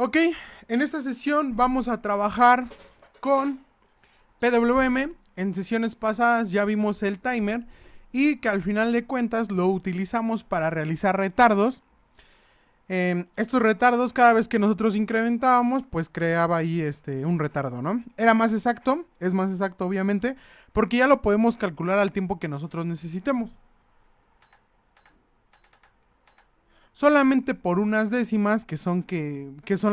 Ok, en esta sesión vamos a trabajar con PWM. En sesiones pasadas ya vimos el timer y que al final de cuentas lo utilizamos para realizar retardos. Estos retardos, cada vez que nosotros incrementábamos, pues creaba ahí un retardo, ¿no? Era más exacto, es más exacto obviamente, porque ya lo podemos calcular al tiempo que nosotros necesitemos. Solamente por unas décimas que son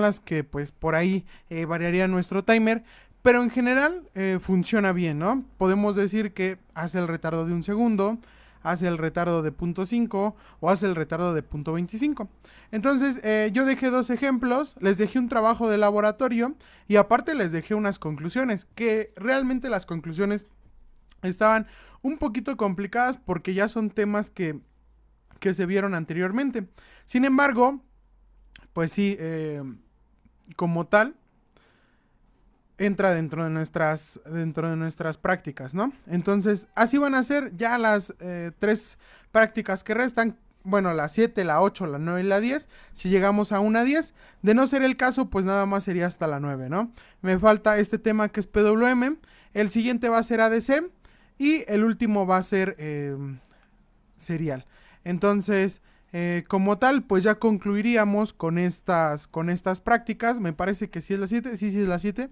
las que pues por ahí variaría nuestro timer, pero en general funciona bien, ¿no? Podemos decir que hace el retardo de un segundo, hace el retardo de 0.5 o hace el retardo de 0.25. Entonces yo dejé dos ejemplos, les dejé un trabajo de laboratorio y aparte les dejé unas conclusiones, que realmente las conclusiones estaban un poquito complicadas porque ya son temas que se vieron anteriormente. Sin embargo, pues sí, como tal, entra dentro de nuestras prácticas, ¿no? Entonces, así van a ser ya las tres prácticas que restan. Bueno, la 7, la 8, la 9 y la 10. Si llegamos a una 10, de no ser el caso, pues nada más sería hasta la 9, ¿no? Me falta este tema que es PWM. El siguiente va a ser ADC. Y el último va a ser serial. Entonces, como tal, pues ya concluiríamos con estas prácticas. Me parece que sí es la 7, sí es la 7.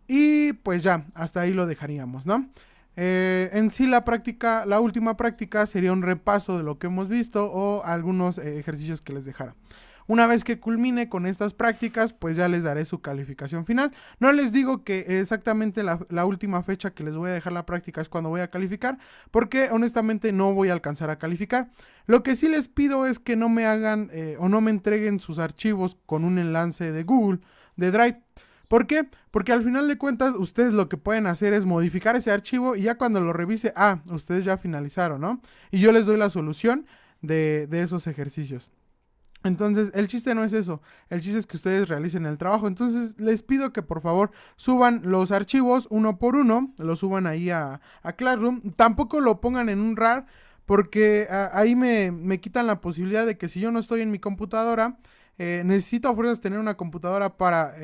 Y pues ya, hasta ahí lo dejaríamos, ¿no? En sí la última práctica sería un repaso de lo que hemos visto o algunos ejercicios que les dejara. Una vez que culmine con estas prácticas, pues ya les daré su calificación final. No les digo que exactamente la última fecha que les voy a dejar la práctica es cuando voy a calificar, porque honestamente no voy a alcanzar a calificar. Lo que sí les pido es que no me hagan o no me entreguen sus archivos con un enlace de Google, de Drive. ¿Por qué? Porque al final de cuentas ustedes lo que pueden hacer es modificar ese archivo y ya cuando lo revise, ustedes ya finalizaron, ¿no? Y yo les doy la solución de esos ejercicios. Entonces, el chiste no es eso, el chiste es que ustedes realicen el trabajo. Entonces, les pido que por favor suban los archivos uno por uno, los suban ahí a Classroom. Tampoco lo pongan en un RAR, porque ahí me quitan la posibilidad de que si yo no estoy en mi computadora, necesito a fuerzas tener una computadora para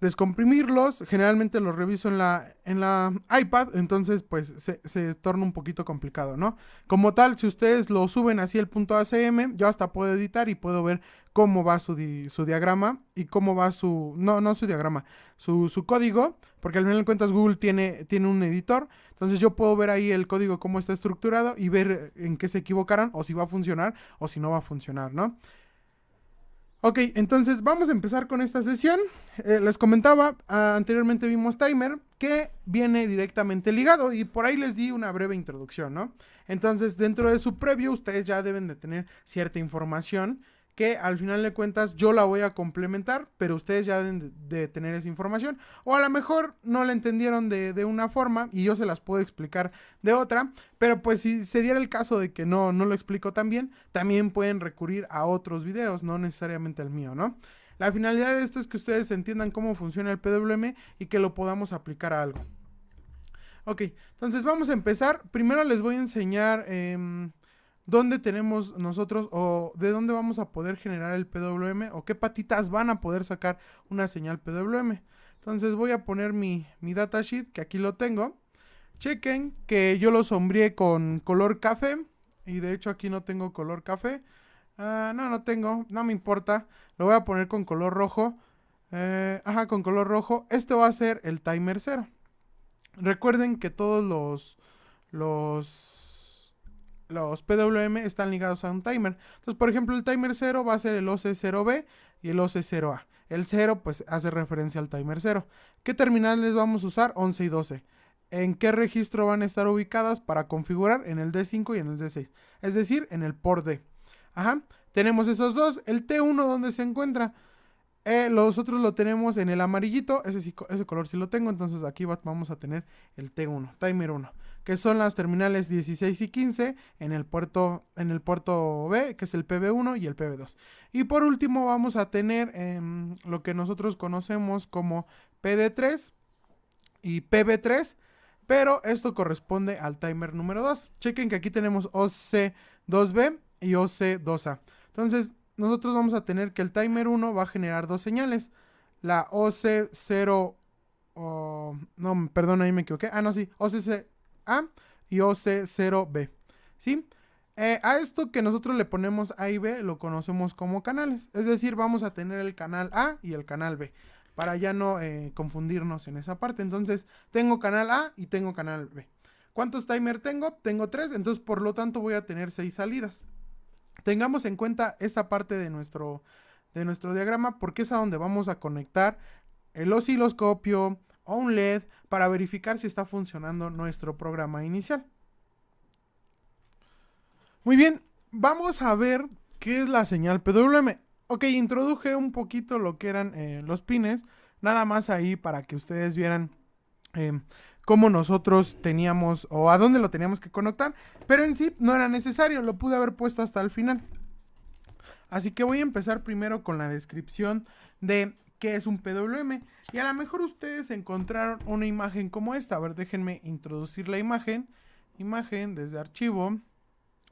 descomprimirlos. Generalmente los reviso en la iPad, entonces pues se torna un poquito complicado, ¿no? Como tal, si ustedes lo suben así el punto .acm, yo hasta puedo editar y puedo ver cómo va su diagrama y cómo va no su diagrama, su código, porque al final de cuentas Google tiene un editor, entonces yo puedo ver ahí el código cómo está estructurado y ver en qué se equivocaron o si va a funcionar o si no va a funcionar, ¿no? Ok, entonces vamos a empezar con esta sesión. Les comentaba, anteriormente vimos timer, que viene directamente ligado y por ahí les di una breve introducción, ¿no? Entonces, dentro de su preview, ustedes ya deben de tener cierta información que al final de cuentas yo la voy a complementar, pero ustedes ya deben de tener esa información. O a lo mejor no la entendieron de una forma y yo se las puedo explicar de otra, pero pues si se diera el caso de que no lo explico tan bien, también pueden recurrir a otros videos, no necesariamente al mío, ¿no? La finalidad de esto es que ustedes entiendan cómo funciona el PWM y que lo podamos aplicar a algo. Ok, entonces vamos a empezar. Primero les voy a enseñar dónde tenemos nosotros o de dónde vamos a poder generar el PWM o qué patitas van a poder sacar una señal PWM. Entonces voy a poner mi datasheet, que aquí lo tengo. Chequen que yo lo sombreé con color café. Y de hecho aquí no tengo color café. No tengo, no me importa. Lo voy a poner con color rojo. Con color rojo. Este va a ser el timer 0. Recuerden que todos los PWM están ligados a un timer. Entonces, por ejemplo, el timer 0 va a ser el OC0B y el OC0A. El 0 pues hace referencia al timer 0. ¿Qué terminales vamos a usar? 11 y 12. ¿En qué registro van a estar ubicadas para configurar? En el D5 y en el D6. Es decir, en el port D. Tenemos esos dos. El T1, ¿dónde se encuentra? Los otros lo tenemos en el amarillito, ese color sí lo tengo, entonces aquí vamos a tener el T1, timer 1, que son las terminales 16 y 15 en el puerto B, que es el PB1 y el PB2. Y por último vamos a tener lo que nosotros conocemos como PD3 y PB3, pero esto corresponde al timer número 2. Chequen que aquí tenemos OC2B y OC2A. Entonces, nosotros vamos a tener que el timer 1 va a generar dos señales. La OC0, no, perdón, ahí me equivoqué. No, sí, OCC-A y OC0B, ¿sí? A esto que nosotros le ponemos A y B lo conocemos como canales. Es decir, vamos a tener el canal A y el canal B, para ya no confundirnos en esa parte. Entonces, tengo canal A y tengo canal B. ¿Cuántos timer tengo? Tengo 3, entonces por lo tanto voy a tener 6 salidas. Tengamos en cuenta esta parte de nuestro diagrama, porque es a donde vamos a conectar el osciloscopio o un LED para verificar si está funcionando nuestro programa inicial. Muy bien, vamos a ver qué es la señal PWM. Ok, introduje un poquito lo que eran los pines, nada más ahí para que ustedes vieran cómo nosotros teníamos o a dónde lo teníamos que conectar, pero en sí no era necesario, lo pude haber puesto hasta el final. Así que voy a empezar primero con la descripción de qué es un PWM. Y a lo mejor ustedes encontraron una imagen como esta. A ver, déjenme introducir la imagen. Imagen desde archivo.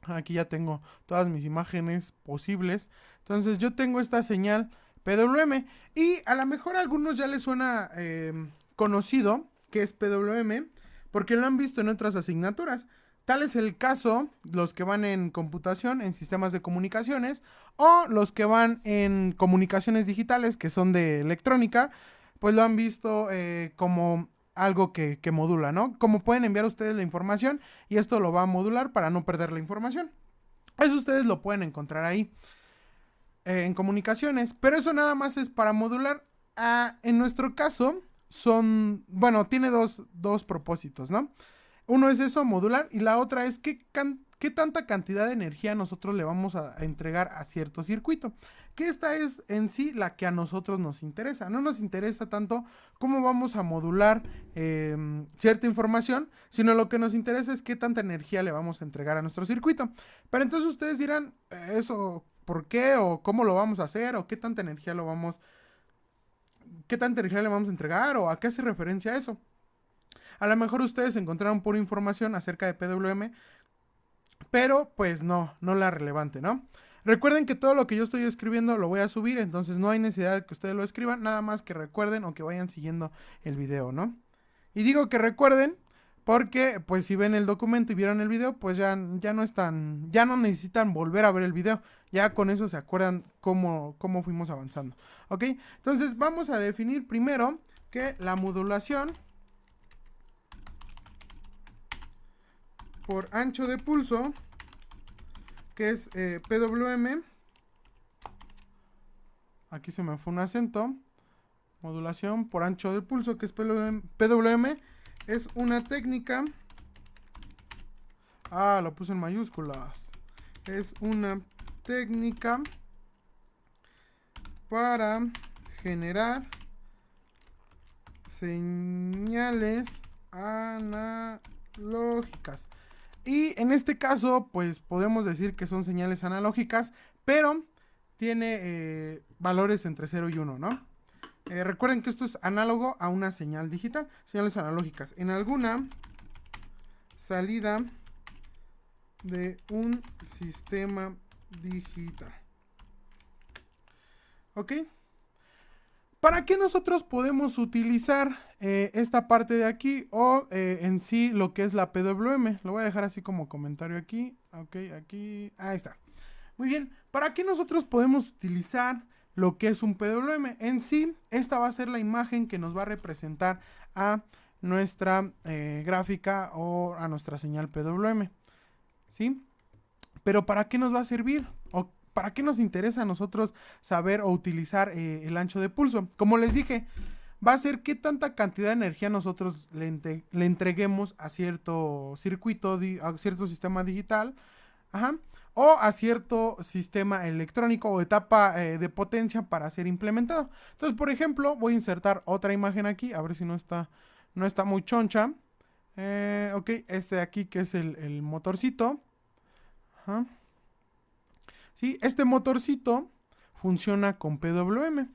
Aquí ya tengo todas mis imágenes posibles. Entonces yo tengo esta señal PWM. Y a lo mejor a algunos ya les suena conocido que es PWM, porque lo han visto en otras asignaturas. Tal es el caso los que van en computación, en sistemas de comunicaciones, o los que van en comunicaciones digitales, que son de electrónica, pues lo han visto como algo que modula, ¿no? Como pueden enviar ustedes la información y esto lo va a modular para no perder la información. Eso ustedes lo pueden encontrar ahí en comunicaciones, pero eso nada más es para modular. En nuestro caso tiene dos propósitos, ¿no? Uno es eso, modular, y la otra es qué tanta cantidad de energía nosotros le vamos a entregar a cierto circuito. Que esta es en sí la que a nosotros nos interesa. No nos interesa tanto cómo vamos a modular cierta información, sino lo que nos interesa es qué tanta energía le vamos a entregar a nuestro circuito. Pero entonces ustedes dirán, ¿eso por qué? ¿O cómo lo vamos a hacer? ¿O qué tanta energía le vamos a entregar? ¿O a qué hace referencia a eso? A lo mejor ustedes encontraron pura información acerca de PWM, pero pues no la relevante, ¿no? Recuerden que todo lo que yo estoy escribiendo lo voy a subir, entonces no hay necesidad de que ustedes lo escriban, nada más que recuerden o que vayan siguiendo el video, ¿no? Y digo que recuerden porque pues si ven el documento y vieron el video, pues ya no necesitan volver a ver el video, ya con eso se acuerdan cómo fuimos avanzando, ¿ok? Entonces vamos a definir primero que la modulación por ancho de pulso, que es PWM. Aquí se me fue un acento. Modulación por ancho de pulso, que es PWM, es una técnica. Lo puse en mayúsculas. Es una técnica para generar señales analógicas. Y en este caso, pues podemos decir que son señales analógicas, pero tiene valores entre 0 y 1, ¿no? Recuerden que esto es análogo a una señal digital, señales analógicas. En alguna salida de un sistema digital. ¿Ok? ¿Para qué nosotros podemos utilizar esta parte de aquí o en sí lo que es la PWM? Lo voy a dejar así como comentario aquí. Ok, aquí. Ahí está. Muy bien. ¿Para qué nosotros podemos utilizar lo que es un PWM? En sí, esta va a ser la imagen que nos va a representar a nuestra gráfica o a nuestra señal PWM. ¿Sí? Pero ¿para qué nos va a servir? ¿O para qué nos interesa a nosotros saber o utilizar el ancho de pulso? Como les dije, va a ser qué tanta cantidad de energía nosotros le entreguemos a cierto circuito, a cierto sistema digital, o a cierto sistema electrónico o etapa de potencia para ser implementado. Entonces, por ejemplo, voy a insertar otra imagen aquí, a ver si no está muy choncha. Ok, este de aquí que es el motorcito. ¿Sí? Este motorcito funciona con PWM.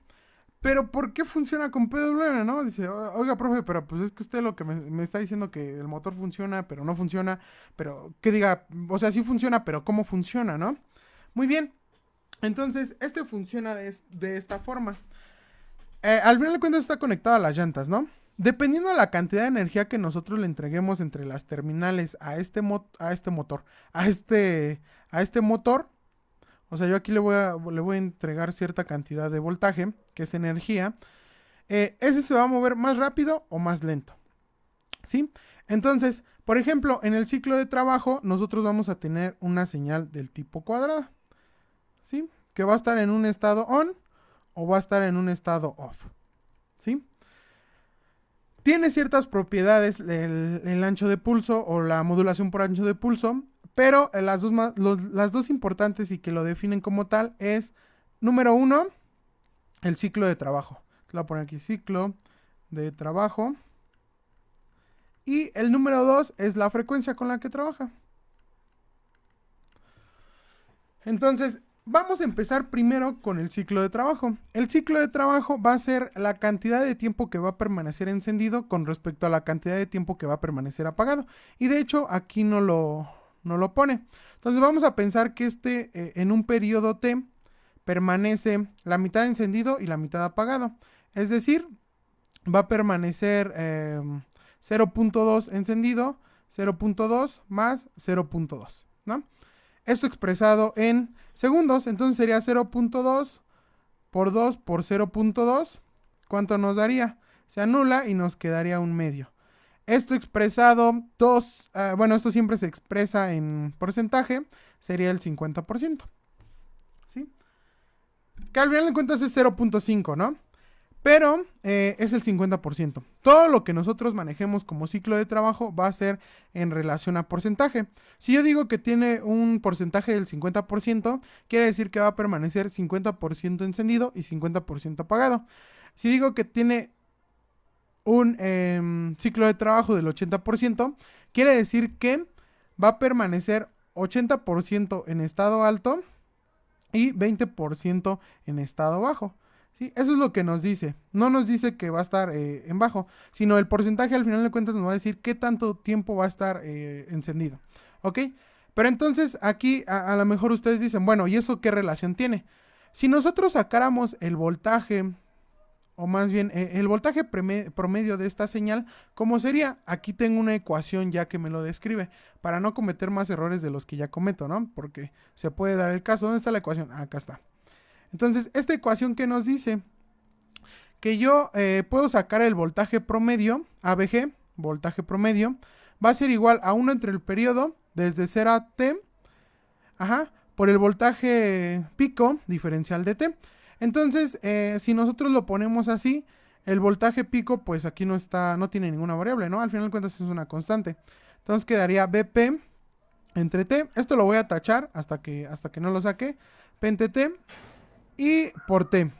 Pero ¿por qué funciona con PWM, no? Dice, oiga, profe, pero pues es que usted lo que me está diciendo que el motor funciona, pero no funciona. Pero que diga, o sea, sí funciona, pero ¿cómo funciona, no? Muy bien. Entonces, este funciona de esta forma. Al final de cuentas está conectado a las llantas, ¿no? Dependiendo de la cantidad de energía que nosotros le entreguemos entre las terminales a este motor, a este motor, o sea, yo aquí le voy a entregar cierta cantidad de voltaje, que es energía, ese se va a mover más rápido o más lento, ¿sí? Entonces, por ejemplo, en el ciclo de trabajo, nosotros vamos a tener una señal del tipo cuadrado, ¿sí? Que va a estar en un estado on o va a estar en un estado off, ¿sí? Tiene ciertas propiedades el ancho de pulso o la modulación por ancho de pulso, pero las dos importantes y que lo definen como tal es, número uno, el ciclo de trabajo. Le voy a poner aquí ciclo de trabajo. Y el número 2 es la frecuencia con la que trabaja. Entonces, vamos a empezar primero con el ciclo de trabajo. El ciclo de trabajo va a ser la cantidad de tiempo que va a permanecer encendido con respecto a la cantidad de tiempo que va a permanecer apagado. Y de hecho, aquí no lo pone. Entonces, vamos a pensar que en un periodo T permanece la mitad encendido y la mitad apagado. Es decir, va a permanecer 0.2 encendido, 0.2 más 0.2, ¿no? Esto expresado en segundos, entonces sería 0.2 por 2 por 0.2. ¿Cuánto nos daría? Se anula y nos quedaría un medio. Esto expresado, bueno, esto siempre se expresa en porcentaje, sería el 50%. ¿Sí? Que al final de cuentas es 0.5, ¿no? Pero es el 50%. Todo lo que nosotros manejemos como ciclo de trabajo va a ser en relación a porcentaje. Si yo digo que tiene un porcentaje del 50%, quiere decir que va a permanecer 50% encendido y 50% apagado. Si digo que tiene un ciclo de trabajo del 80%, quiere decir que va a permanecer 80% en estado alto y 20% en estado bajo. ¿Sí? Eso es lo que nos dice. No nos dice que va a estar en bajo, sino el porcentaje al final de cuentas nos va a decir qué tanto tiempo va a estar encendido. ¿Ok? Pero entonces aquí a lo mejor ustedes dicen, bueno, ¿y eso qué relación tiene? Si nosotros sacáramos el voltaje, o más bien el voltaje promedio de esta señal, ¿cómo sería? Aquí tengo una ecuación ya que me lo describe, para no cometer más errores de los que ya cometo, ¿no? Porque se puede dar el caso. ¿Dónde está la ecuación? Acá está. Entonces, esta ecuación que nos dice que yo puedo sacar el voltaje promedio, ABG, voltaje promedio, va a ser igual a 1 entre el periodo, desde 0 a T, por el voltaje pico, diferencial de T. Entonces, si nosotros lo ponemos así, el voltaje pico, pues aquí no tiene ninguna variable, ¿no? Al final de cuentas es una constante. Entonces quedaría BP entre T. Esto lo voy a tachar hasta que no lo saque. P entre T. Y por T.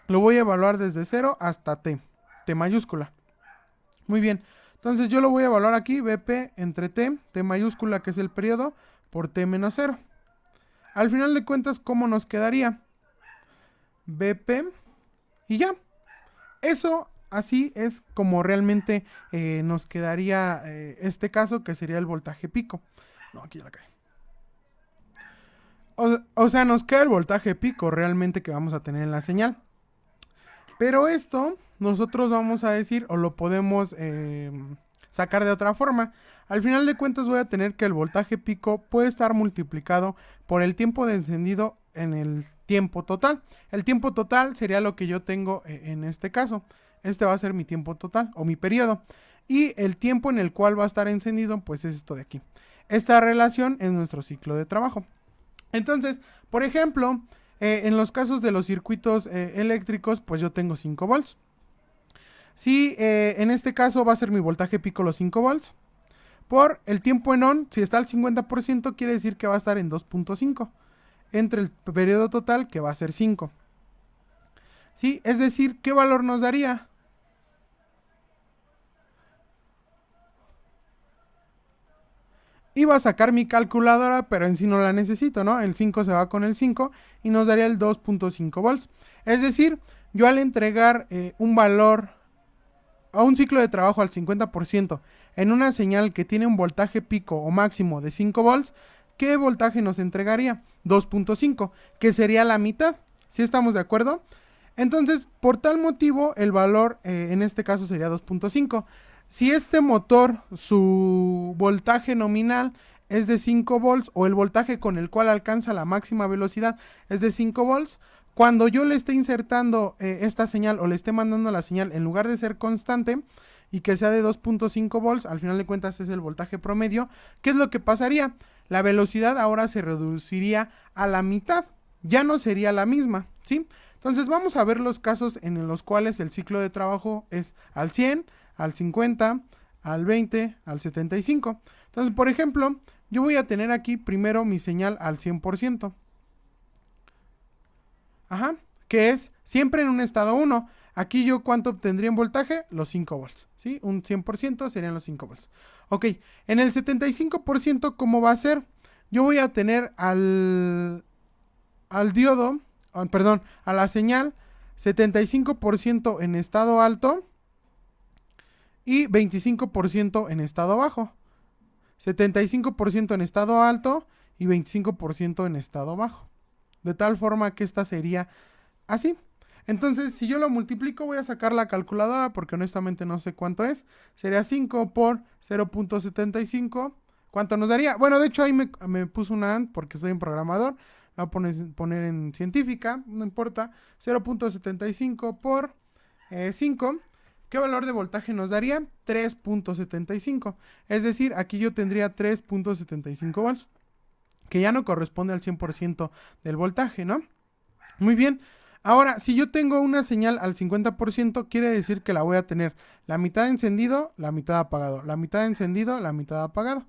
Lo voy a evaluar desde 0 hasta T. T mayúscula. Muy bien. Entonces yo lo voy a evaluar aquí. BP entre T. T mayúscula, que es el periodo. Por T menos 0. Al final de cuentas, ¿cómo nos quedaría? BP. Y ya. Eso así es como realmente nos quedaría este caso, que sería el voltaje pico. No, aquí ya la caí. O sea, nos queda el voltaje pico realmente que vamos a tener en la señal. Pero esto nosotros vamos a decir, o lo podemos sacar de otra forma. Al final de cuentas voy a tener que el voltaje pico puede estar multiplicado por el tiempo de encendido en el tiempo total. El tiempo total sería lo que yo tengo en este caso. Este va a ser mi tiempo total o mi periodo. Y el tiempo en el cual va a estar encendido, pues es esto de aquí. Esta relación es nuestro ciclo de trabajo. Entonces, por ejemplo, en los casos de los circuitos eléctricos, pues yo tengo 5 volts. Si en este caso va a ser mi voltaje pico los 5 volts. Por el tiempo en on, si está al 50%, quiere decir que va a estar en 2.5. Entre el periodo total, que va a ser 5. ¿Sí? Es decir, ¿qué valor nos daría? Iba a sacar mi calculadora, pero en sí no la necesito, ¿no? El 5 se va con el 5 y nos daría el 2.5 volts. Es decir, yo al entregar un valor a un ciclo de trabajo al 50% en una señal que tiene un voltaje pico o máximo de 5 volts, ¿qué voltaje nos entregaría? 2.5, que sería la mitad. ¿Sí estamos de acuerdo? Entonces, por tal motivo, el valor en este caso sería 2.5. Si este motor, su voltaje nominal es de 5 volts o el voltaje con el cual alcanza la máxima velocidad es de 5 volts, cuando yo le esté insertando esta señal o le esté mandando la señal, en lugar de ser constante y que sea de 2.5 volts, al final de cuentas es el voltaje promedio, ¿qué es lo que pasaría? La velocidad ahora se reduciría a la mitad, ya no sería la misma, ¿sí? Entonces vamos a ver los casos en los cuales el ciclo de trabajo es al 100, al 50, al 20, al 75. Entonces, por ejemplo, yo voy a tener aquí primero mi señal al 100%. Ajá, que es siempre en un estado 1. Aquí yo cuánto obtendría en voltaje, los 5 volts, ¿sí? Un 100% serían los 5 volts. Ok, en el 75%, ¿cómo va a ser? Yo voy a tener al diodo, perdón, a la señal 75% en estado alto y 25% en estado bajo. 75% en estado alto y 25% en estado bajo. De tal forma que esta sería así. Entonces, si yo lo multiplico, voy a sacar la calculadora porque honestamente no sé cuánto es. Sería 5 por 0.75. ¿Cuánto nos daría? Bueno, de hecho ahí me puso una AND porque soy un programador. La voy a poner en científica, no importa. 0.75 por 5. ¿Qué valor de voltaje nos daría? 3.75. Es decir, aquí yo tendría 3.75 volts, que ya no corresponde al 100% del voltaje, ¿no? Muy bien. Ahora, si yo tengo una señal al 50%, quiere decir que la voy a tener la mitad encendido, la mitad apagado, la mitad encendido, la mitad apagado.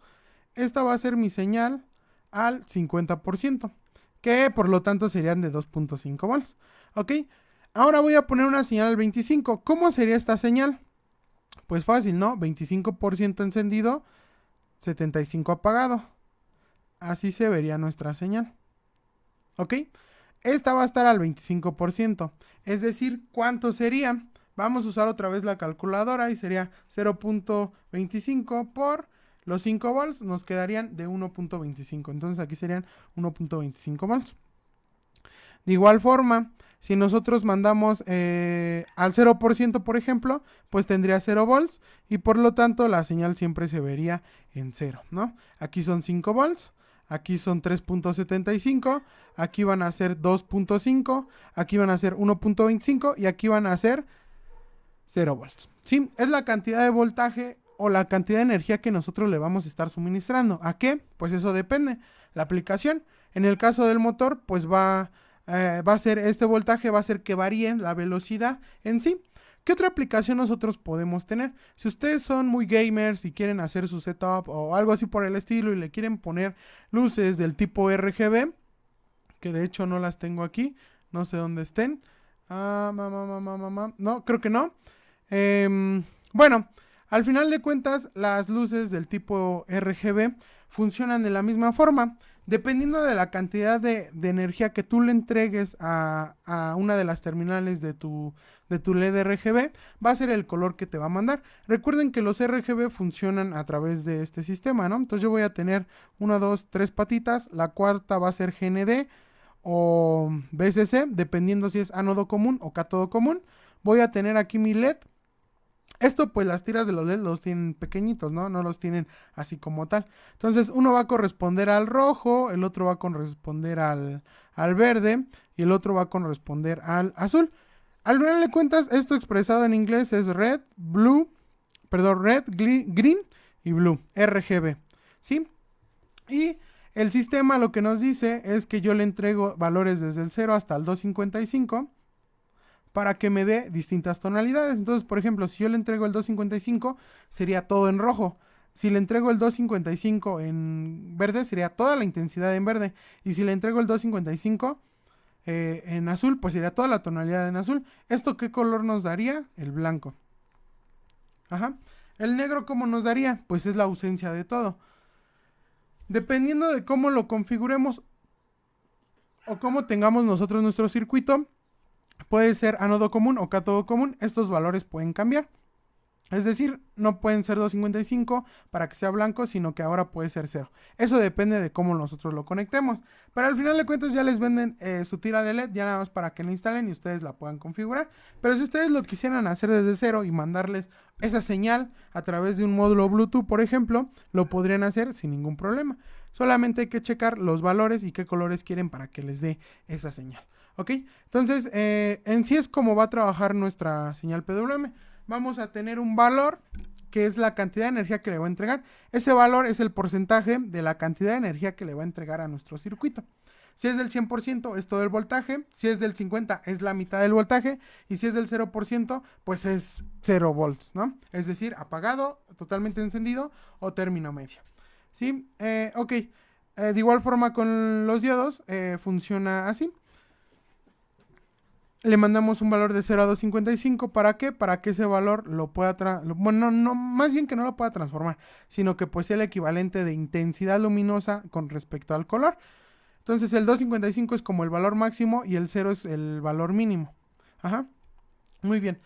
Esta va a ser mi señal al 50%, que por lo tanto serían de 2.5 volts. ¿Ok? Ahora voy a poner una señal al 25. ¿Cómo sería esta señal? Pues fácil, ¿no? 25% encendido, 75 apagado. Así se vería nuestra señal. ¿Ok? Esta va a estar al 25%. Es decir, ¿cuánto sería? Vamos a usar otra vez la calculadora y sería 0.25 por los 5 volts. Nos quedarían de 1.25. Entonces aquí serían 1.25 volts. De igual forma, si nosotros mandamos al 0%, por ejemplo, pues tendría 0 volts y por lo tanto la señal siempre se vería en 0, ¿no? Aquí son 5 volts. Aquí son 3.75, aquí van a ser 2.5, aquí van a ser 1.25 y aquí van a ser 0 volts. ¿Sí? Es la cantidad de voltaje o la cantidad de energía que nosotros le vamos a estar suministrando. ¿A qué? Pues eso depende. La aplicación, en el caso del motor, pues va a ser este voltaje, va a hacer que varíe la velocidad en sí. ¿Qué otra aplicación nosotros podemos tener? Si ustedes son muy gamers y quieren hacer su setup o algo así por el estilo y le quieren poner luces del tipo RGB, que de hecho no las tengo aquí, no sé dónde estén. No, creo que no. Bueno, al final de cuentas, las luces del tipo RGB funcionan de la misma forma. Dependiendo de la cantidad de energía que tú le entregues a una de las terminales de tu LED RGB, va a ser el color que te va a mandar. Recuerden que los RGB funcionan a través de este sistema, ¿no? Entonces yo voy a tener 1, 2, 3 patitas, la cuarta va a ser GND o BSC, dependiendo si es ánodo común o cátodo común. Voy a tener aquí mi LED. Esto pues las tiras de los LED los tienen pequeñitos, ¿no? No los tienen así como tal. Entonces uno va a corresponder al rojo, el otro va a corresponder al verde y el otro va a corresponder al azul. Al final de cuentas, esto expresado en inglés es red, green y blue, RGB, ¿sí? Y el sistema lo que nos dice es que yo le entrego valores desde el 0 hasta el 255 para que me dé distintas tonalidades. Entonces, por ejemplo, si yo le entrego el 255, sería todo en rojo. Si le entrego el 255 en verde, sería toda la intensidad en verde. Y si le entrego el 255 en azul, pues sería toda la tonalidad en azul. ¿Esto qué color nos daría? El blanco. Ajá. El negro, ¿cómo nos daría? Pues es la ausencia de todo. Dependiendo de cómo lo configuremos o cómo tengamos nosotros nuestro circuito, puede ser ánodo común o cátodo común. Estos valores pueden cambiar. Es decir, no pueden ser 255 para que sea blanco, sino que ahora puede ser 0. Eso depende de cómo nosotros lo conectemos. Pero al final de cuentas ya les venden su tira de LED, ya nada más para que la instalen y ustedes la puedan configurar. Pero si ustedes lo quisieran hacer desde cero y mandarles esa señal a través de un módulo Bluetooth, por ejemplo, lo podrían hacer sin ningún problema. Solamente hay que checar los valores y qué colores quieren para que les dé esa señal. ¿Ok? Entonces, en sí es como va a trabajar nuestra señal PWM. Vamos a tener un valor que es la cantidad de energía que le va a entregar. Ese valor es el porcentaje de la cantidad de energía que le va a entregar a nuestro circuito. Si es del 100% es todo el voltaje, si es del 50% es la mitad del voltaje y si es del 0% pues es 0 volts, ¿no? Es decir, apagado, totalmente encendido o término medio. ¿Sí? Ok. De igual forma con los diodos funciona así. Le mandamos un valor de 0 a 255. ¿Para qué? Para que ese valor lo pueda... Bueno, no, más bien que no lo pueda transformar, sino que pues sea el equivalente de intensidad luminosa con respecto al color. Entonces el 255 es como el valor máximo y el 0 es el valor mínimo. Ajá. Muy bien.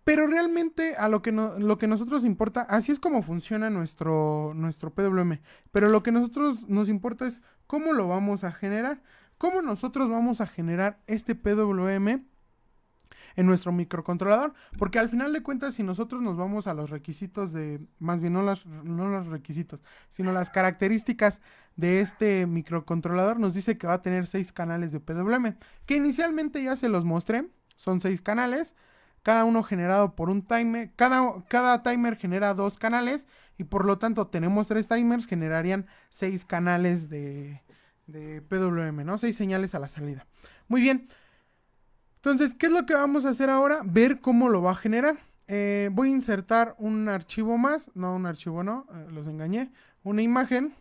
Pero realmente a lo que nosotros importa, así es como funciona nuestro PWM. Pero lo que nosotros nos importa es cómo lo vamos a generar. ¿Cómo nosotros vamos a generar este PWM en nuestro microcontrolador? Porque al final de cuentas, si nosotros nos vamos a los requisitos de, más bien no los requisitos, sino las características de este microcontrolador, nos dice que va a tener 6 canales de PWM, que inicialmente ya se los mostré, son 6 canales, cada uno generado por un timer, cada timer genera 2 canales, y por lo tanto tenemos 3 timers, generarían 6 canales de PWM, ¿no? 6 señales a la salida. Muy bien. Entonces, ¿qué es lo que vamos a hacer ahora? Ver cómo lo va a generar. Voy a insertar un archivo más. No, un archivo no, los engañé. Una imagen.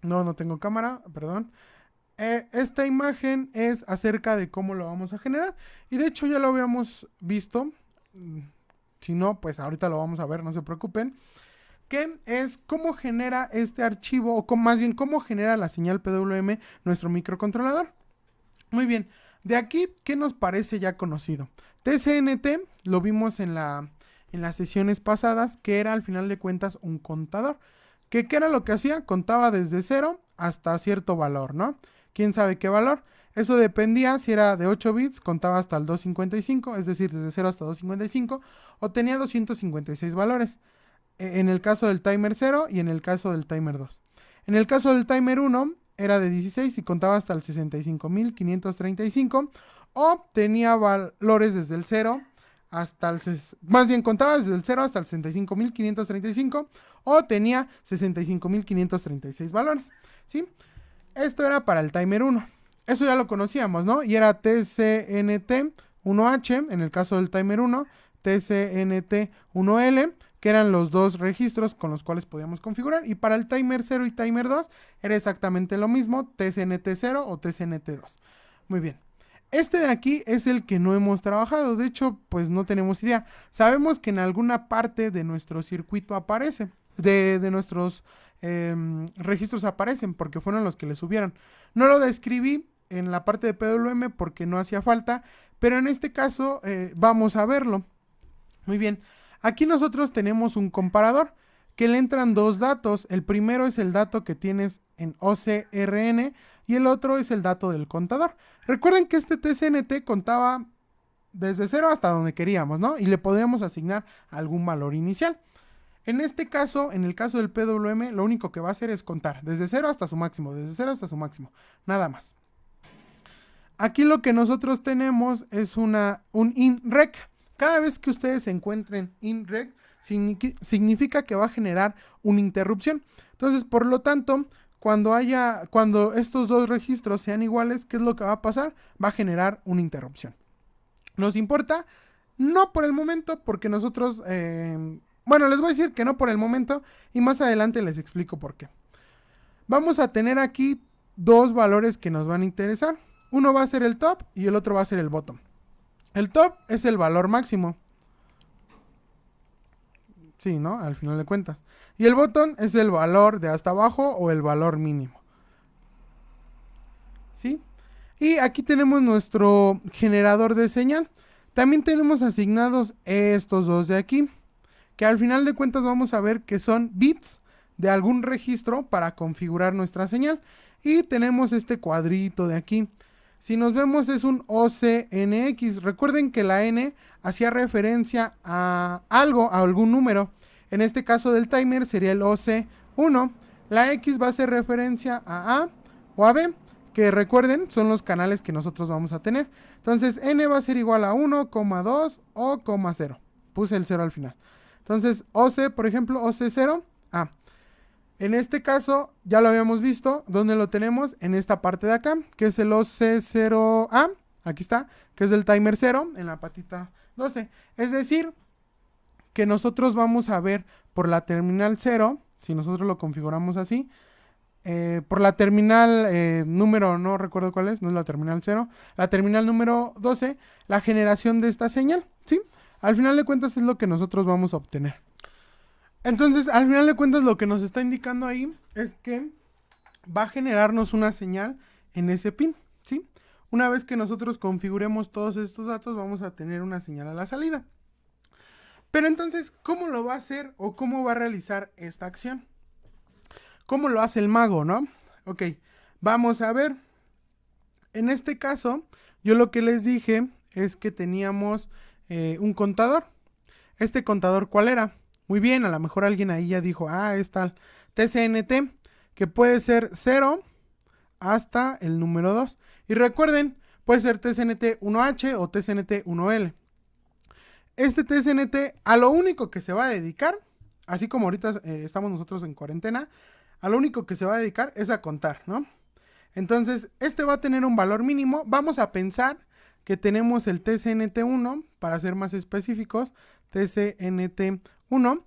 No tengo cámara, perdón. Esta imagen es acerca de cómo lo vamos a generar. Y de hecho ya lo habíamos visto. Si no, pues ahorita lo vamos a ver, no se preocupen. Que es cómo genera este archivo, o más bien cómo genera la señal PWM nuestro microcontrolador. Muy bien, de aquí, ¿qué nos parece ya conocido? TCNT lo vimos en las sesiones pasadas, que era al final de cuentas un contador. ¿Qué era lo que hacía? Contaba desde 0 hasta cierto valor, ¿no? ¿Quién sabe qué valor? Eso dependía si era de 8 bits, contaba hasta el 255, es decir, desde 0 hasta 255, o tenía 256 valores. En el caso del timer 0 y en el caso del timer 2. En el caso del timer 1 era de 16 y contaba hasta el 65.535, o tenía valores desde el 0 hasta el... Más bien contaba desde el 0 hasta el 65.535, o tenía 65.536 valores, ¿sí? Esto era para el timer 1. Eso ya lo conocíamos, ¿no? Y era TCNT 1H en el caso del timer 1, TCNT 1L, que eran los dos registros con los cuales podíamos configurar. Y para el timer 0 y timer 2 era exactamente lo mismo, TCNT 0 o TCNT 2. Muy bien. Este de aquí es el que no hemos trabajado. De hecho, pues no tenemos idea. Sabemos que en alguna parte de nuestro circuito aparece. De nuestros registros aparecen porque fueron los que le subieron. No lo describí en la parte de PWM porque no hacía falta. Pero en este caso vamos a verlo. Muy bien. Aquí nosotros tenemos un comparador que le entran dos datos. El primero es el dato que tienes en OCRN y el otro es el dato del contador. Recuerden que este TCNT contaba desde 0 hasta donde queríamos, ¿no? Y le podríamos asignar algún valor inicial. En este caso, en el caso del PWM, lo único que va a hacer es contar desde 0 hasta su máximo, desde 0 hasta su máximo, nada más. Aquí lo que nosotros tenemos es un INREC. Cada vez que ustedes se encuentren INREC, significa que va a generar una interrupción. Entonces, por lo tanto, cuando estos dos registros sean iguales, ¿qué es lo que va a pasar? Va a generar una interrupción. ¿Nos importa? No por el momento, porque nosotros... bueno, les voy a decir que no por el momento y más adelante les explico por qué. Vamos a tener aquí dos valores que nos van a interesar. Uno va a ser el top y el otro va a ser el bottom. El top es el valor máximo. Sí, ¿no? Al final de cuentas. Y el bottom es el valor de hasta abajo o el valor mínimo. ¿Sí? Y aquí tenemos nuestro generador de señal. También tenemos asignados estos dos de aquí, que al final de cuentas vamos a ver que son bits de algún registro para configurar nuestra señal. Y tenemos este cuadrito de aquí. Si nos vemos es un OCNX. Recuerden que la N hacía referencia a algo, a algún número. En este caso del timer sería el OC1. La X va a hacer referencia a o a B, que recuerden son los canales que nosotros vamos a tener. Entonces N va a ser igual a 1,2 o 0. Puse el 0 al final. Entonces OC, por ejemplo, OC0, A. En este caso, ya lo habíamos visto, ¿dónde lo tenemos? En esta parte de acá, que es el OC0A, aquí está, que es el timer 0, en la patita 12. Es decir, que nosotros vamos a ver por la terminal 0, si nosotros lo configuramos así, por la terminal número, no recuerdo cuál es, no es la terminal 0, la terminal número 12, la generación de esta señal, ¿sí? Al final de cuentas es lo que nosotros vamos a obtener. Entonces, al final de cuentas, lo que nos está indicando ahí es que va a generarnos una señal en ese pin, ¿sí? Una vez que nosotros configuremos todos estos datos, vamos a tener una señal a la salida. Pero entonces, ¿cómo lo va a hacer o cómo va a realizar esta acción? ¿Cómo lo hace el mago, no? Ok, vamos a ver. En este caso, yo lo que les dije es que teníamos un contador. ¿Este contador cuál era? Muy bien, a lo mejor alguien ahí ya dijo, es tal TCNT, que puede ser 0 hasta el número 2. Y recuerden, puede ser TCNT 1H o TCNT 1L. Este TCNT a lo único que se va a dedicar, así como ahorita estamos nosotros en cuarentena, a lo único que se va a dedicar es a contar, ¿no? Entonces, este va a tener un valor mínimo. Vamos a pensar que tenemos el TCNT1, para ser más específicos, TCNT1,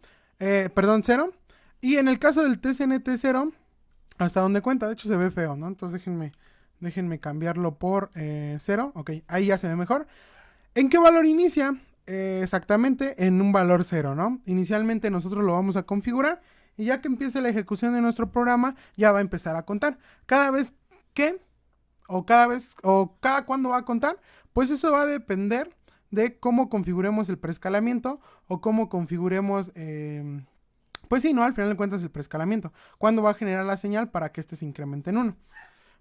0. Y en el caso del TCNT0, hasta donde cuenta, de hecho se ve feo, ¿no? Entonces déjenme cambiarlo por 0. Ok, ahí ya se ve mejor. ¿En qué valor inicia? Exactamente en un valor 0, ¿no? Inicialmente nosotros lo vamos a configurar y ya que empiece la ejecución de nuestro programa, ya va a empezar a contar. Cada vez que, o cada cuándo va a contar, pues eso va a depender de cómo configuremos el preescalamiento o cómo configuremos, pues sí, ¿no? Al final de cuentas el preescalamiento. Cuándo va a generar la señal para que este se incremente en 1.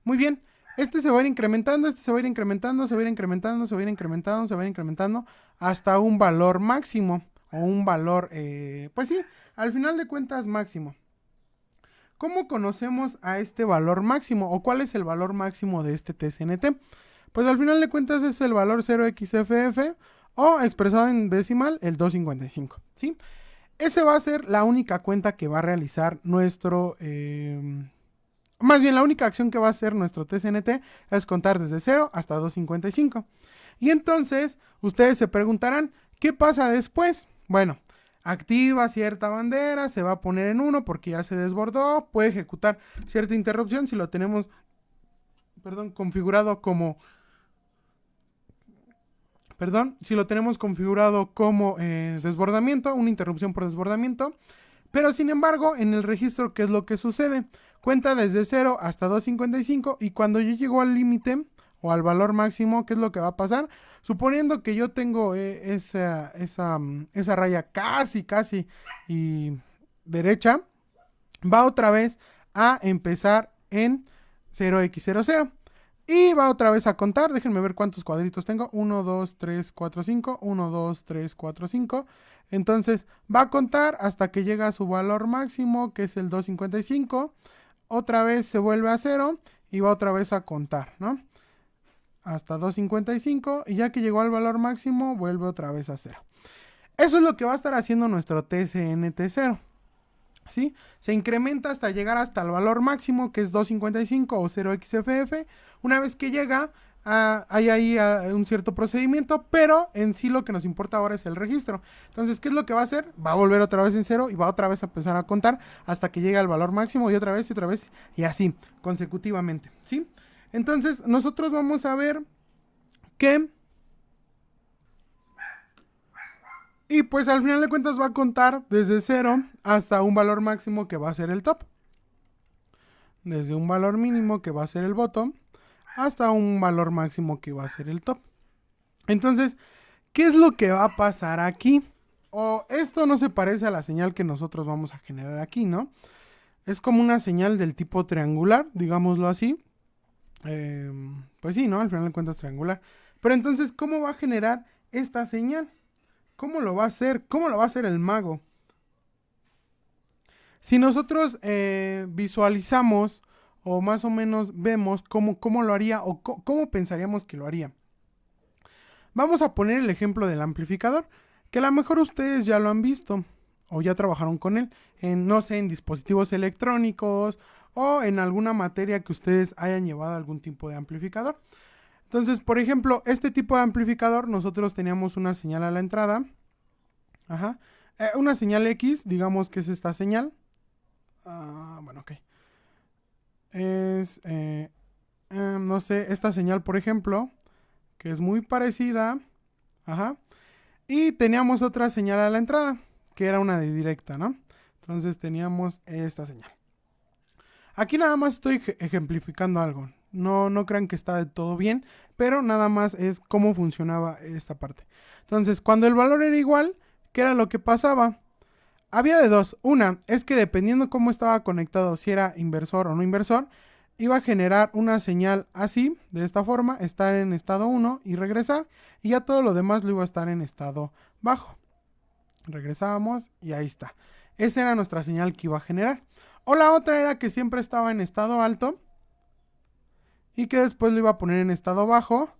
Muy bien, este se va a ir incrementando, este se va a ir incrementando, se va a ir incrementando, se va a ir incrementando, se va a ir incrementando hasta un valor máximo o un valor, pues sí, al final de cuentas máximo. ¿Cómo conocemos a este valor máximo o cuál es el valor máximo de este TCNT? Pues al final de cuentas es el valor 0xFF o expresado en decimal el 255, ¿sí? Ese va a ser la única cuenta que va a realizar nuestro, más bien la única acción que va a hacer nuestro TCNT es contar desde 0 hasta 255. Y entonces ustedes se preguntarán, ¿qué pasa después? Bueno, activa cierta bandera, se va a poner en 1 porque ya se desbordó, puede ejecutar cierta interrupción si lo tenemos, configurado como... si lo tenemos configurado como desbordamiento, una interrupción por desbordamiento. Pero sin embargo, en el registro, ¿qué es lo que sucede? Cuenta desde 0 hasta 255 y cuando yo llego al límite o al valor máximo, ¿qué es lo que va a pasar? Suponiendo que yo tengo esa raya casi y derecha, va otra vez a empezar en 0x00. Y va otra vez a contar, déjenme ver cuántos cuadritos tengo, 1, 2, 3, 4, 5, 1, 2, 3, 4, 5. Entonces va a contar hasta que llega a su valor máximo, que es el 255. Otra vez se vuelve a 0 y va otra vez a contar, ¿no? Hasta 255 y ya que llegó al valor máximo, vuelve otra vez a 0. Eso es lo que va a estar haciendo nuestro TCNT0. ¿Sí? Se incrementa hasta llegar hasta el valor máximo que es 255 o 0xFF. Una vez que llega, hay ahí un cierto procedimiento, pero en sí lo que nos importa ahora es el registro. Entonces, ¿qué es lo que va a hacer? Va a volver otra vez en 0 y va otra vez a empezar a contar hasta que llegue al valor máximo y otra vez y así, consecutivamente, ¿sí? Entonces, nosotros vamos a ver que... Y pues al final de cuentas va a contar desde 0 hasta un valor máximo que va a ser el top. Desde un valor mínimo que va a ser el bottom hasta un valor máximo que va a ser el top. Entonces, ¿qué es lo que va a pasar aquí? O esto no se parece a la señal que nosotros vamos a generar aquí, ¿no? Es como una señal del tipo triangular, digámoslo así. Pues sí, ¿no? Al final de cuentas triangular. Pero entonces, ¿cómo va a generar esta señal? ¿Cómo lo va a hacer? ¿Cómo lo va a hacer el mago? Si nosotros visualizamos o más o menos vemos cómo lo haría o cómo pensaríamos que lo haría. Vamos a poner el ejemplo del amplificador, que a lo mejor ustedes ya lo han visto o ya trabajaron con él, no sé, en dispositivos electrónicos o en alguna materia que ustedes hayan llevado algún tipo de amplificador. Entonces, por ejemplo, este tipo de amplificador, nosotros teníamos una señal a la entrada. Ajá. Una señal X, digamos que es esta señal. Bueno, ok. Es, no sé, esta señal, por ejemplo, que es muy parecida. Ajá. Y teníamos otra señal a la entrada, que era una de directa, ¿no? Entonces teníamos esta señal. Aquí nada más estoy ejemplificando algo. No crean que está de todo bien, pero nada más es cómo funcionaba esta parte. Entonces, cuando el valor era igual, ¿qué era lo que pasaba? Había de dos. Una es que dependiendo cómo estaba conectado, si era inversor o no inversor, iba a generar una señal así, de esta forma, estar en estado 1 y regresar, y ya todo lo demás lo iba a estar en estado bajo. Regresábamos y ahí está. Esa era nuestra señal que iba a generar. O la otra era que siempre estaba en estado alto y que después lo iba a poner en estado bajo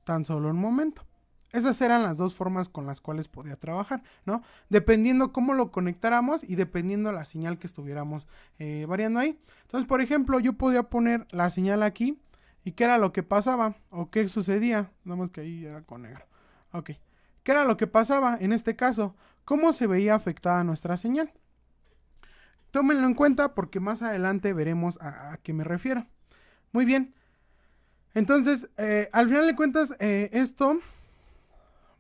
tan solo un momento. Esas eran las dos formas con las cuales podía trabajar, ¿no? Dependiendo cómo lo conectáramos y dependiendo la señal que estuviéramos variando ahí. Entonces, por ejemplo, yo podía poner la señal aquí y qué era lo que pasaba o qué sucedía. Vamos que ahí era con negro. Ok. ¿Qué era lo que pasaba en este caso? ¿Cómo se veía afectada nuestra señal? Tómenlo en cuenta porque más adelante veremos a qué me refiero. Muy bien. Entonces, al final de cuentas, esto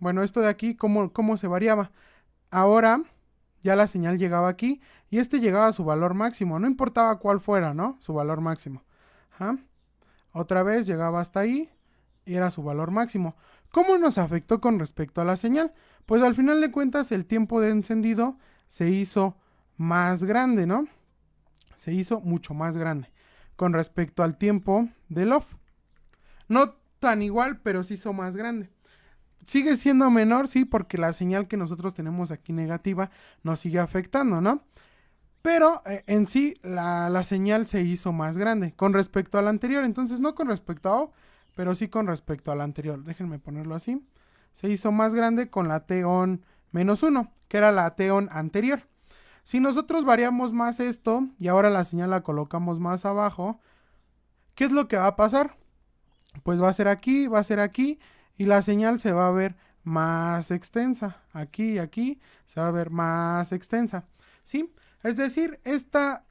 de aquí, ¿cómo se variaba? Ahora ya la señal llegaba aquí y este llegaba a su valor máximo. No importaba cuál fuera, ¿no? Su valor máximo. Ajá. Otra vez llegaba hasta ahí y era su valor máximo. ¿Cómo nos afectó con respecto a la señal? Pues al final de cuentas el tiempo de encendido se hizo más grande, ¿no? Se hizo mucho más grande con respecto al tiempo del off. No tan igual, pero sí hizo más grande. Sigue siendo menor, sí, porque la señal que nosotros tenemos aquí negativa nos sigue afectando, ¿no? Pero en sí la señal se hizo más grande con respecto a la anterior. Entonces no con respecto a off, pero sí con respecto a la anterior. Déjenme ponerlo así. Se hizo más grande con la T-on -1, que era la T-on anterior. Si nosotros variamos más esto y ahora la señal la colocamos más abajo, ¿qué es lo que va a pasar? Pues va a ser aquí y la señal se va a ver más extensa. Aquí y aquí se va a ver más extensa. ¿Sí? Es decir, esta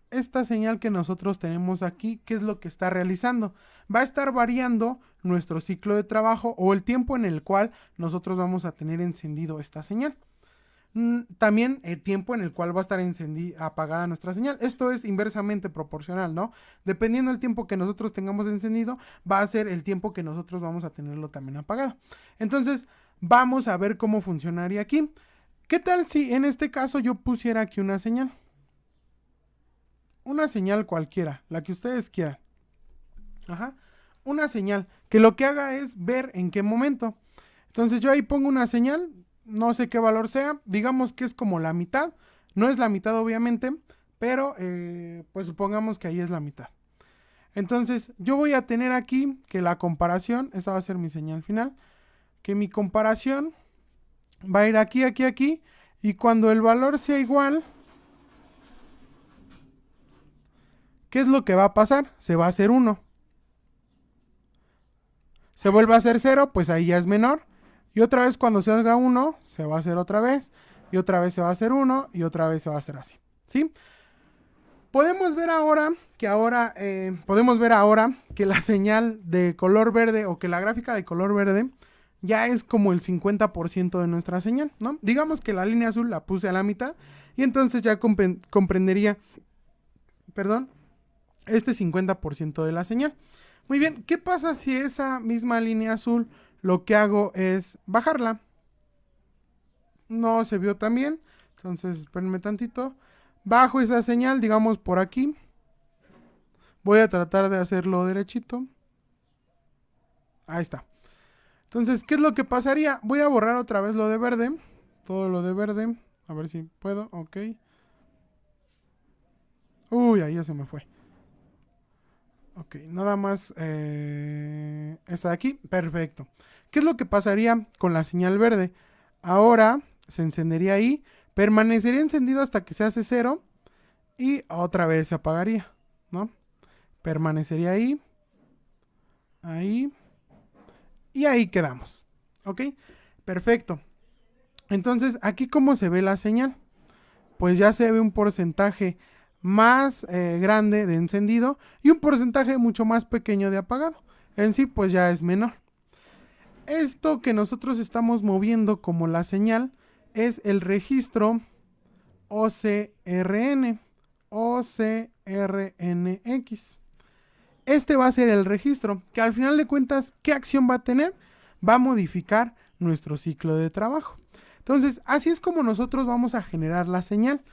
señal que nosotros tenemos aquí, ¿qué es lo que está realizando? Va a estar variando nuestro ciclo de trabajo o el tiempo en el cual nosotros vamos a tener encendido esta señal. También el tiempo en el cual va a estar apagada nuestra señal. Esto es inversamente proporcional, ¿no? Dependiendo del tiempo que nosotros tengamos encendido, va a ser el tiempo que nosotros vamos a tenerlo también apagado. Entonces, vamos a ver cómo funcionaría aquí. ¿Qué tal si en este caso yo pusiera aquí una señal? Una señal cualquiera, la que ustedes quieran. Ajá. Una señal que lo que haga es ver en qué momento. Entonces yo ahí pongo una señal, no sé qué valor sea, digamos que es como la mitad. No es la mitad obviamente, pero pues supongamos que ahí es la mitad. Entonces yo voy a tener aquí que la comparación, esta va a ser mi señal final, que mi comparación va a ir aquí, aquí, aquí, y cuando el valor sea igual, ¿qué es lo que va a pasar? Se va a hacer 1. Se vuelve a hacer 0, pues ahí ya es menor. Y otra vez cuando se haga 1, se va a hacer otra vez. Y otra vez se va a hacer 1 y otra vez se va a hacer así. ¿Sí? Podemos ver ahora que la señal de color verde o que la gráfica de color verde ya es como el 50% de nuestra señal, ¿no? Digamos que la línea azul la puse a la mitad y entonces ya comprendería, este 50% de la señal. Muy bien, ¿qué pasa si esa misma línea azul lo que hago es bajarla? no se vio tan bien. Entonces, espérenme tantito. Bajo esa señal, digamos por aquí. Voy a tratar de hacerlo derechito. Ahí está. Entonces, ¿qué es lo que pasaría? Voy a borrar otra vez lo de verde. Todo lo de verde. A ver si puedo. Ok. Uy, ahí ya se me fue. Ok, nada más esta de aquí. Perfecto. ¿Qué es lo que pasaría con la señal verde? Ahora se encendería ahí. Permanecería encendido hasta que se hace cero. Y otra vez se apagaría, ¿no? Permanecería ahí. Ahí. Y ahí quedamos. ¿Ok? Perfecto. Entonces, aquí cómo se ve la señal. Pues ya se ve un porcentaje más grande de encendido y un porcentaje mucho más pequeño de apagado. En sí, pues ya es menor. Esto que nosotros estamos moviendo como la señal es el registro OCRN. OCRNX. Este va a ser el registro que al final de cuentas, ¿qué acción va a tener? Va a modificar nuestro ciclo de trabajo. Entonces, así es como nosotros vamos a generar la señal.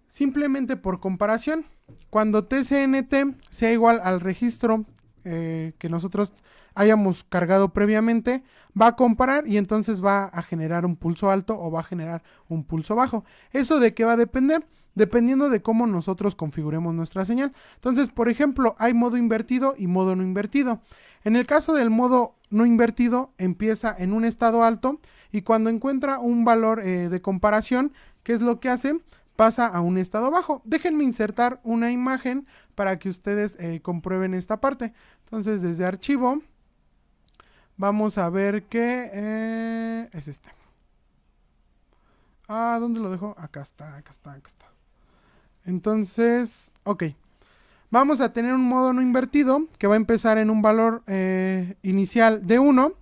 Simplemente por comparación, cuando TCNT sea igual al registro que nosotros hayamos cargado previamente, va a comparar y entonces va a generar un pulso alto o va a generar un pulso bajo. ¿Eso de qué va a depender? Dependiendo de cómo nosotros configuremos nuestra señal. Entonces, por ejemplo, hay modo invertido y modo no invertido. En el caso del modo no invertido, empieza en un estado alto y cuando encuentra un valor de comparación, ¿qué es lo que hace? Pasa a un estado bajo. Déjenme insertar una imagen para que ustedes comprueben esta parte. Entonces, desde archivo, vamos a ver que es este. Ah, ¿dónde lo dejo? Acá está, acá está, acá está. Entonces, ok. Vamos a tener un modo no invertido que va a empezar en un valor inicial de 1.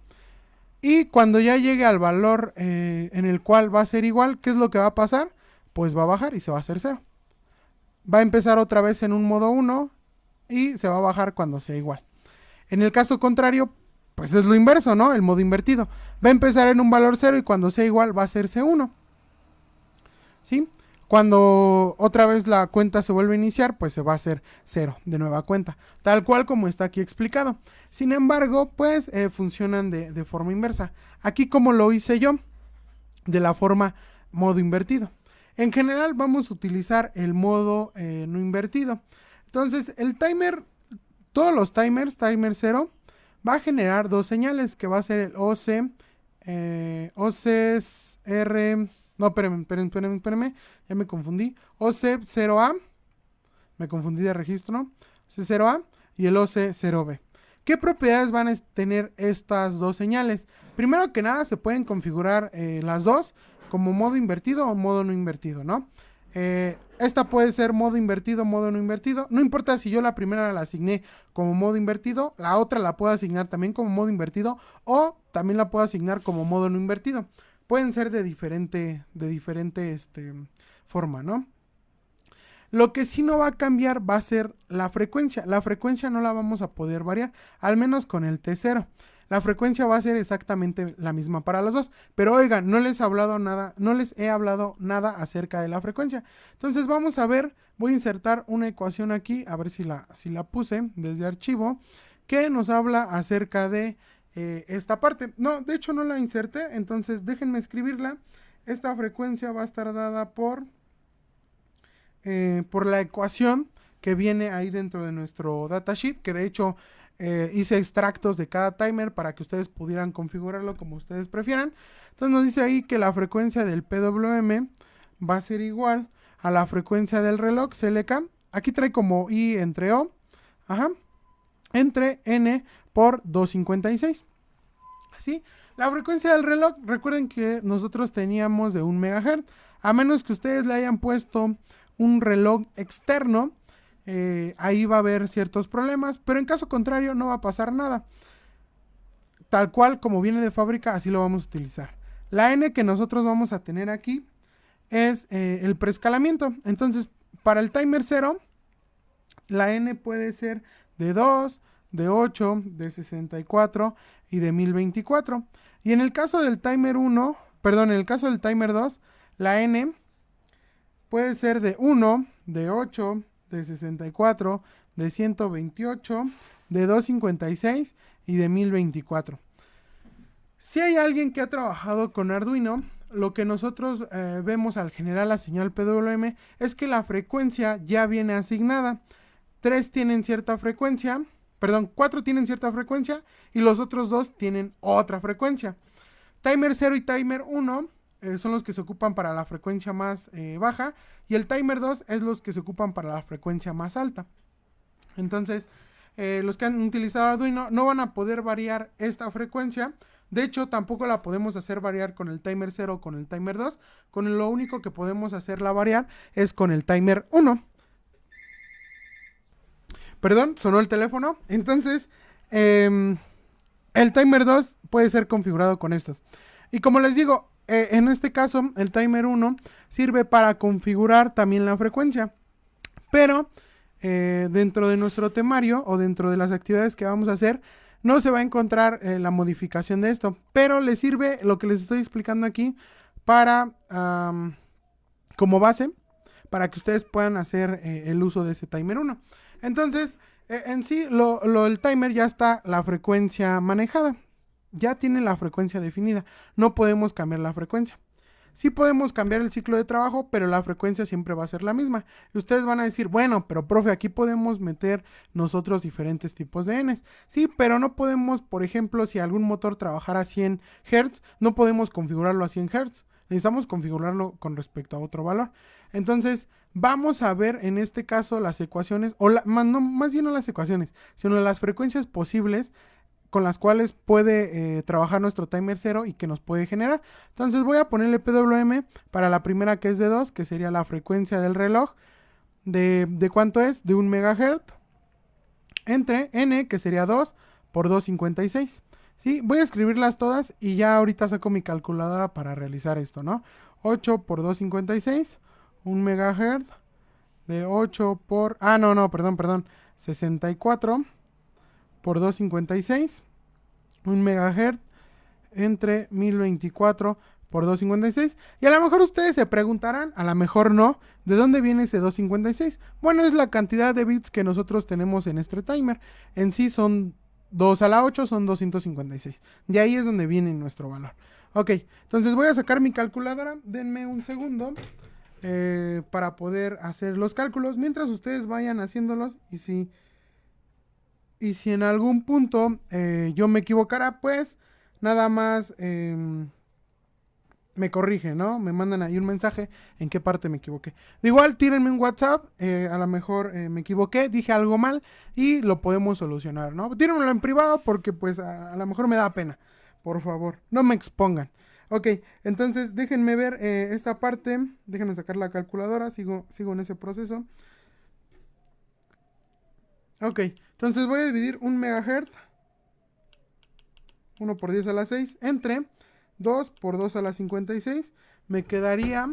Y cuando ya llegue al valor en el cual va a ser igual, ¿qué es lo que va a pasar? Pues va a bajar y se va a hacer 0. Va a empezar otra vez en un modo 1 y se va a bajar cuando sea igual. En el caso contrario, pues es lo inverso, ¿no? El modo invertido. Va a empezar en un valor 0 y cuando sea igual va a hacerse 1. ¿Sí? Cuando otra vez la cuenta se vuelve a iniciar, pues se va a hacer 0 de nueva cuenta. Tal cual como está aquí explicado. Sin embargo, pues funcionan de forma inversa. Aquí como lo hice yo, de la forma modo invertido. En general vamos a utilizar el modo no invertido. Entonces el timer, todos los timers, timer 0, va a generar dos señales que va a ser el OC, OCR, no, espérenme, ya me confundí. OC0A, me confundí de registro, ¿no? OC0A y el OC0B. ¿Qué propiedades van a tener estas dos señales? Primero que nada se pueden configurar las dos como modo invertido o modo no invertido, ¿no? Esta puede ser modo invertido, modo no invertido. No importa si yo la primera la asigné como modo invertido, la otra la puedo asignar también como modo invertido o también la puedo asignar como modo no invertido. Pueden ser de diferente forma, ¿no? Lo que sí no va a cambiar va a ser la frecuencia. La frecuencia no la vamos a poder variar, al menos con el T0. La frecuencia va a ser exactamente la misma para los dos. Pero oigan, no les he hablado nada acerca de la frecuencia. Entonces vamos a ver, voy a insertar una ecuación aquí, a ver si la puse desde archivo, que nos habla acerca de esta parte. No, de hecho no la inserté, entonces déjenme escribirla. Esta frecuencia va a estar dada por la ecuación que viene ahí dentro de nuestro datasheet, que de hecho hice extractos de cada timer para que ustedes pudieran configurarlo como ustedes prefieran. Entonces nos dice ahí que la frecuencia del PWM va a ser igual a la frecuencia del reloj CLK. Aquí trae como I entre O, entre N por 256. ¿Sí? La frecuencia del reloj, recuerden que nosotros teníamos de 1 MHz. A menos que ustedes le hayan puesto un reloj externo, ahí va a haber ciertos problemas, pero en caso contrario no va a pasar nada. Tal cual como viene de fábrica, así lo vamos a utilizar. La N que nosotros vamos a tener aquí es el preescalamiento. Entonces, para el timer 0, la N puede ser de 2, de 8, de 64 y de 1024. Y en el caso del timer 1, perdón, en el caso del timer 2, la N puede ser de 1, de 8, de 64, de 128, de 256 y de 1024. Si hay alguien que ha trabajado con Arduino, lo que nosotros vemos al generar la señal PWM es que la frecuencia ya viene asignada. 3 tienen cierta frecuencia, perdón, 4 tienen cierta frecuencia y los otros 2 tienen otra frecuencia. Timer 0 y timer 1 son los que se ocupan para la frecuencia más baja y el timer 2 es los que se ocupan para la frecuencia más alta. Entonces, los que han utilizado Arduino no van a poder variar esta frecuencia. De hecho, tampoco la podemos hacer variar con el timer 0 o con el timer 2. Con lo único que podemos hacerla variar es con el timer 1. Perdón, sonó el teléfono. Entonces, el timer 2 puede ser configurado con estos. Y como les digo, en este caso, el timer 1 sirve para configurar también la frecuencia. Pero dentro de nuestro temario o dentro de las actividades que vamos a hacer, no se va a encontrar la modificación de esto. Pero les sirve lo que les estoy explicando aquí para como base, para que ustedes puedan hacer el uso de ese timer 1. Entonces, en sí, el timer ya está la frecuencia manejada. Ya tiene la frecuencia definida. No podemos cambiar la frecuencia. Sí podemos cambiar el ciclo de trabajo, pero la frecuencia siempre va a ser la misma. Y ustedes van a decir, bueno, pero profe, aquí podemos meter nosotros diferentes tipos de Ns. Sí, pero no podemos, por ejemplo, si algún motor trabajara a 100 Hz, no podemos configurarlo a 100 Hz. Necesitamos configurarlo con respecto a otro valor. Entonces, vamos a ver en este caso las ecuaciones, más bien no las ecuaciones, sino las frecuencias posibles con las cuales puede trabajar nuestro timer 0 y que nos puede generar. Entonces voy a ponerle PWM para la primera, que es de 2, que sería la frecuencia del reloj. ¿De cuánto es? De 1 MHz. Entre N, que sería 2 por 256. ¿Sí? Voy a escribirlas todas y ya ahorita saco mi calculadora para realizar esto, ¿no? 8 por 256, 1 MHz. De 8 por... perdón. 64 por 256, 1 MHz entre 1024 por 256. Y a lo mejor ustedes se preguntarán, a lo mejor no, ¿de dónde viene ese 256? Bueno, es la cantidad de bits que nosotros tenemos en este timer. En sí son 2 a la 8, son 256. De ahí es donde viene nuestro valor. Ok, entonces voy a sacar mi calculadora. Denme un segundo para poder hacer los cálculos mientras ustedes vayan haciéndolos. Y si en algún punto yo me equivocara, pues nada más me corrigen, ¿no? Me mandan ahí un mensaje en qué parte me equivoqué. De igual, tírenme un WhatsApp, a lo mejor me equivoqué, dije algo mal y lo podemos solucionar, ¿no? Tírenmelo en privado porque pues a lo mejor me da pena. Por favor, no me expongan. Ok, entonces déjenme ver esta parte. Déjenme sacar la calculadora, sigo en ese proceso. Ok, entonces voy a dividir 1 MHz, 1 por 10 a la 6, entre 2 por 2 a la 56. Me quedaría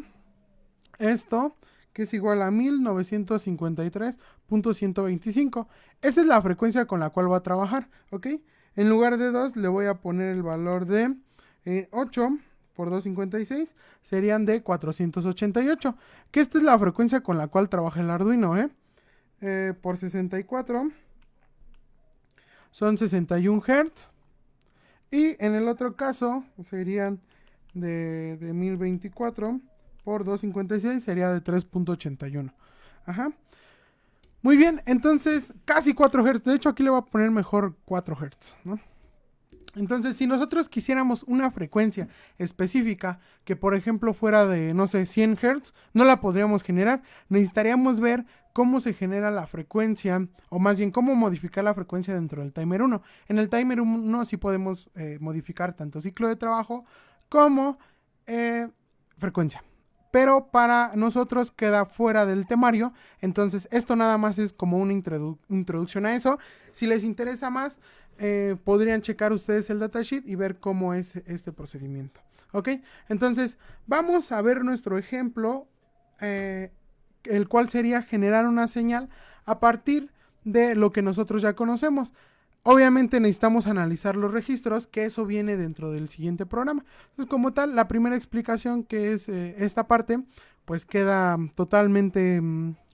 esto, que es igual a 1953.125. Esa es la frecuencia con la cual va a trabajar, ¿ok? En lugar de 2 le voy a poner el valor de 8 por 256, serían de 488. Que esta es la frecuencia con la cual trabaja el Arduino, por 64 son 61 Hz. Y en el otro caso serían de 1024 por 256, sería de 3.81. Ajá. Muy bien, entonces casi 4 Hz. De hecho, aquí le voy a poner mejor 4 Hz, ¿no? Entonces, si nosotros quisiéramos una frecuencia específica que, por ejemplo, fuera de, no sé, 100 Hz, no la podríamos generar. Necesitaríamos ver cómo se genera la frecuencia, o más bien, cómo modificar la frecuencia dentro del timer 1. En el timer 1 sí podemos modificar tanto ciclo de trabajo como frecuencia. Pero para nosotros queda fuera del temario. Entonces, esto nada más es como una introducción a eso. Si les interesa más, podrían checar ustedes el datasheet y ver cómo es este procedimiento. ¿Ok? Entonces, vamos a ver nuestro ejemplo, el cual sería generar una señal a partir de lo que nosotros ya conocemos. Obviamente necesitamos analizar los registros, que eso viene dentro del siguiente programa. Entonces, como tal, la primera explicación, que es esta parte, pues queda totalmente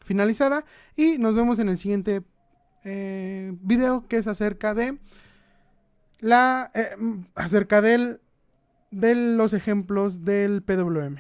finalizada. Y nos vemos en el siguiente video, que es acerca de acerca de los ejemplos del PWM.